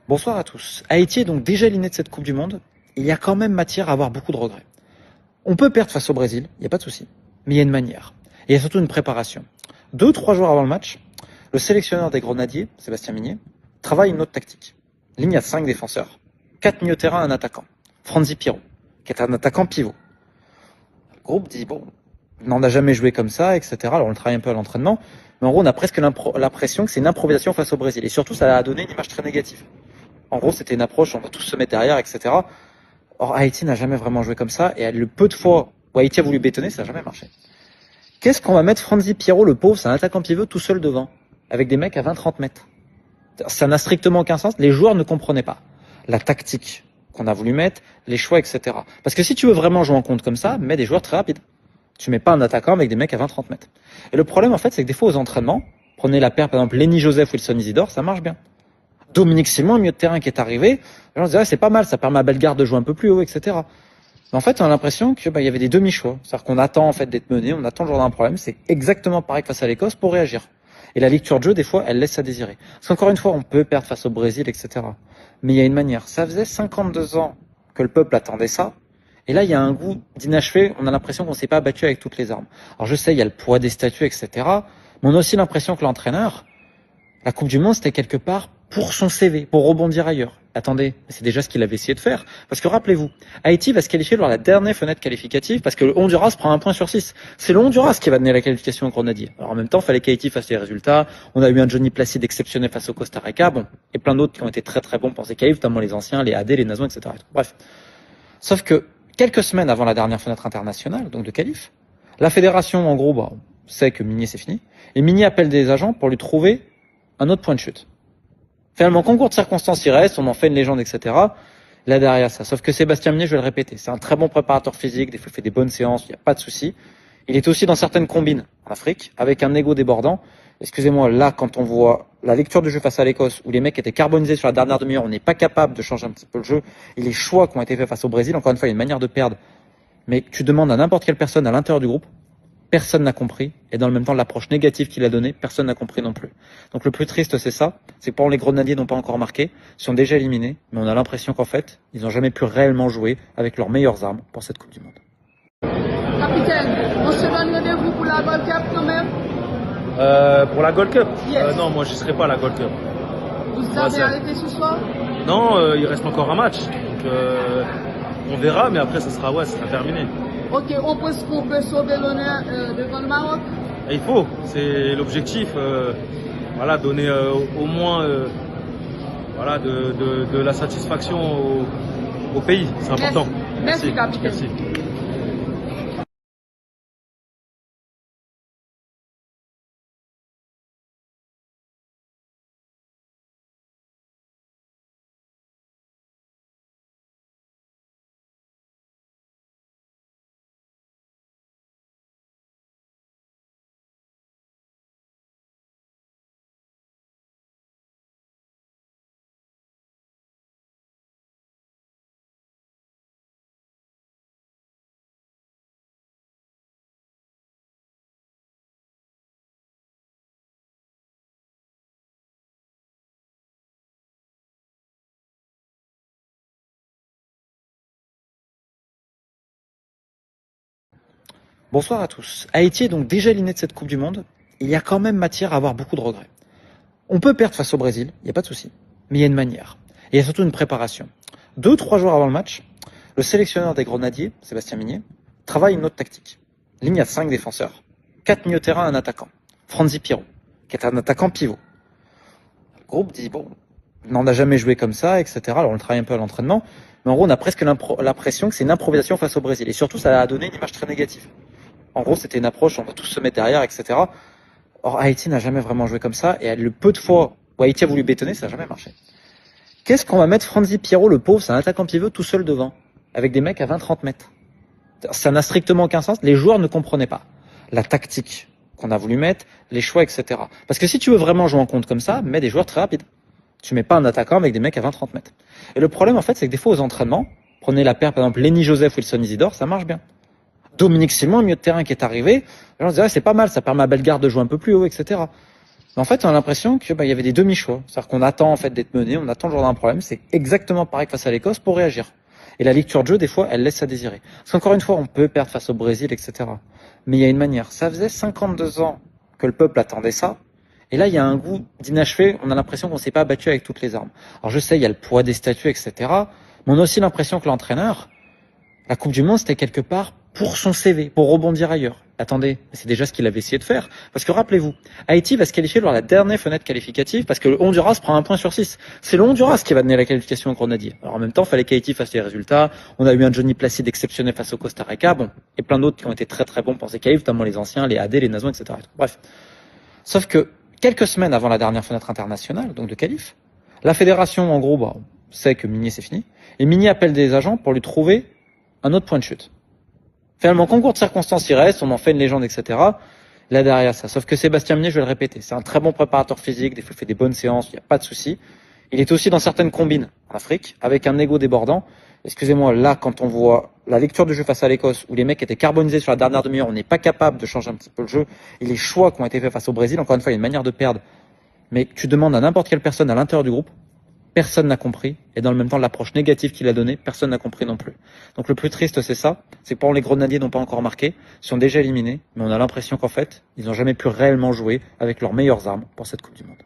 Bonsoir à tous. Haïti est donc déjà éliminé de cette Coupe du Monde. Il y a quand même matière à avoir beaucoup de regrets. On peut perdre face au Brésil, il n'y a pas de souci. Mais il y a une manière. Et il y a surtout une préparation. 2 ou 3 jours avant le match, le sélectionneur des Grenadiers, Sébastien Migné, travaille une autre tactique. Ligne à 5 défenseurs. 4 milieux de terrain, un attaquant. Franzi Pierrot, qui est un attaquant pivot. Le groupe dit, bon, on n'a jamais joué comme ça, etc. Alors on le travaille un peu à l'entraînement. Mais en gros, on a presque l'impression que c'est une improvisation face au Brésil. Et surtout, ça a donné une image très négative. En gros, c'était une approche, on va tous se mettre derrière, etc. Or, Haïti n'a jamais vraiment joué comme ça, et le peu de fois où Haïti a voulu bétonner, ça n'a jamais marché. Qu'est-ce qu'on va mettre Franzi Pierrot, le pauvre, c'est un attaquant pivot tout seul devant, avec des mecs à 20-30 mètres. Ça n'a strictement aucun sens, les joueurs ne comprenaient pas la tactique qu'on a voulu mettre, les choix, etc. Parce que si tu veux vraiment jouer en compte comme ça, mets des joueurs très rapides. Tu mets pas un attaquant avec des mecs à 20-30 mètres. Et le problème, en fait, c'est que des fois, aux entraînements, prenez la paire, par exemple, Lenny Joseph, Wilson Isidore, ça marche bien. Dominique Simon, milieu de terrain qui est arrivé, les gens se disaient, c'est pas mal, ça permet à Bellegarde de jouer un peu plus haut, etc. Mais en fait, on a l'impression que il y avait des demi-choix. C'est-à-dire qu'on attend en fait d'être mené, on attend le jour d'un problème. C'est exactement pareil que face à l'Écosse pour réagir. Et la lecture de jeu, des fois, elle laisse à désirer. Parce qu'encore une fois, on peut perdre face au Brésil, etc. Mais il y a une manière. Ça faisait 52 ans que le peuple attendait ça. Et là, il y a un goût d'inachevé. On a l'impression qu'on s'est pas battu avec toutes les armes. Alors je sais, il y a le poids des statuts, etc. Mais on a aussi l'impression que l'entraîneur, la Coupe du Monde, c'était quelque part pour son CV, pour rebondir ailleurs. Attendez, c'est déjà ce qu'il avait essayé de faire. Parce que rappelez-vous, Haïti va se qualifier lors de la dernière fenêtre qualificative parce que le Honduras prend 1 point sur 6. C'est le Honduras qui va donner la qualification au Grenadier. Alors en même temps, il fallait qu'Haïti fasse les résultats. On a eu un Johnny Placide exceptionnel face au Costa Rica. Bon, et plein d'autres qui ont été très très bons pour ces qualifs, notamment les anciens, les AD, les Nazons, etc. Bref. Sauf que quelques semaines avant la dernière fenêtre internationale, donc de qualif, la fédération, en gros, sait que Migné c'est fini. Et Migné appelle des agents pour lui trouver un autre point de chute. Finalement, concours de circonstances, il reste, on en fait une légende, etc. Là derrière ça. Sauf que Sébastien Migné, je vais le répéter, c'est un très bon préparateur physique, des fois il fait des bonnes séances, il n'y a pas de souci. Il est aussi dans certaines combines en Afrique, avec un ego débordant. Excusez-moi, là, quand on voit la lecture du jeu face à l'Écosse, où les mecs étaient carbonisés sur la dernière demi-heure, on n'est pas capable de changer un petit peu le jeu, et les choix qui ont été faits face au Brésil, encore une fois, il y a une manière de perdre. Mais tu demandes à n'importe quelle personne à l'intérieur du groupe, personne n'a compris, et dans le même temps, l'approche négative qu'il a donnée, personne n'a compris non plus. Donc le plus triste, c'est ça, c'est que pour les Grenadiers n'ont pas encore marqué, ils sont déjà éliminés, mais on a l'impression qu'en fait, ils n'ont jamais pu réellement jouer avec leurs meilleures armes pour cette Coupe du Monde. Capitaine, on se donne rendez-vous pour la Gold Cup quand même? Pour la Gold Cup Yes. Non, moi je serai pas à la Gold Cup. Vous avez arrêté ce soir? Non, il reste encore un match. Donc, on verra, mais après ça sera terminé. Ok, on pense qu'on peut sauver l'honneur devant le Maroc? Et il faut, c'est l'objectif. Voilà, donner au moins voilà, de la satisfaction au pays, c'est important. Merci, capitaine. Merci. Bonsoir à tous. Haïti est donc déjà éliminé de cette Coupe du Monde. Il y a quand même matière à avoir beaucoup de regrets. On peut perdre face au Brésil, il n'y a pas de souci. Mais il y a une manière. Et il y a surtout une préparation. 2 ou 3 jours avant le match, le sélectionneur des Grenadiers, Sébastien Migné, travaille une autre tactique. Ligne à 5 défenseurs. 4 milieux de terrain, un attaquant. Franzi Pierrot, qui est un attaquant pivot. Le groupe dit, bon, on n'a jamais joué comme ça, etc. Alors on le travaille un peu à l'entraînement. Mais en gros, on a presque l'impression que c'est une improvisation face au Brésil. Et surtout, ça a donné une image très négative. En gros, c'était une approche, on va tous se mettre derrière, etc. Or, Haïti n'a jamais vraiment joué comme ça, et le peu de fois où Haïti a voulu bétonner, ça n'a jamais marché. Qu'est-ce qu'on va mettre Franzi Pierrot, le pauvre, c'est un attaquant pivot tout seul devant, avec des mecs à 20-30 mètres. Ça n'a strictement aucun sens, les joueurs ne comprenaient pas la tactique qu'on a voulu mettre, les choix, etc. Parce que si tu veux vraiment jouer en compte comme ça, mets des joueurs très rapides. Tu mets pas un attaquant avec des mecs à 20-30 mètres. Et le problème, en fait, c'est que des fois, aux entraînements, prenez la paire, par exemple, Lenny Joseph, Wilson Isidore, ça marche bien. Dominique Simon, milieu de terrain qui est arrivé, les gens se disaient, c'est pas mal, ça permet à Bellegarde de jouer un peu plus haut, etc. Mais en fait, on a l'impression que il y avait des demi-choix. C'est-à-dire qu'on attend en fait d'être mené, on attend le jour d'un problème. C'est exactement pareil que face à l'Écosse pour réagir. Et la lecture de jeu, des fois, elle laisse à désirer. Parce qu'encore une fois, on peut perdre face au Brésil, etc. Mais il y a une manière. Ça faisait 52 ans que le peuple attendait ça. Et là, il y a un goût d'inachevé. On a l'impression qu'on s'est pas battu avec toutes les armes. Alors je sais, il y a le poids des statuts, etc. Mais on a aussi l'impression que l'entraîneur, la Coupe du Monde, c'était quelque part pour son CV, pour rebondir ailleurs. Attendez, c'est déjà ce qu'il avait essayé de faire. Parce que rappelez-vous, Haïti va se qualifier lors de la dernière fenêtre qualificative parce que le Honduras prend 1 point sur 6. C'est le Honduras qui va donner la qualification aux Grenadiers. Alors en même temps, il fallait qu'Haïti fasse les résultats. On a eu un Johnny Placide exceptionnel face au Costa Rica. Bon, et plein d'autres qui ont été très très bons pour ces qualifs, notamment les anciens, les AD, les Nazons, etc. Bref. Sauf que quelques semaines avant la dernière fenêtre internationale, donc de qualif, la fédération, en gros, sait que Migné c'est fini. Et Migné appelle des agents pour lui trouver un autre point de chute. Finalement, concours de circonstances, il reste, on en fait une légende, etc. Là, derrière ça. Sauf que Sébastien Migné, je vais le répéter, c'est un très bon préparateur physique, des fois il fait des bonnes séances, il n'y a pas de souci. Il est aussi dans certaines combines en Afrique, avec un ego débordant. Excusez-moi, là, quand on voit la lecture du jeu face à l'Écosse, où les mecs étaient carbonisés sur la dernière demi-heure, on n'est pas capable de changer un petit peu le jeu, et les choix qui ont été faits face au Brésil, encore une fois, il y a une manière de perdre. Mais tu demandes à n'importe quelle personne à l'intérieur du groupe, personne n'a compris. Et dans le même temps, l'approche négative qu'il a donnée, personne n'a compris non plus. Donc le plus triste, c'est ça. C'est que pour les Grenadiers n'ont pas encore marqué, ils sont déjà éliminés, mais on a l'impression qu'en fait, ils n'ont jamais pu réellement jouer avec leurs meilleures armes pour cette Coupe du Monde.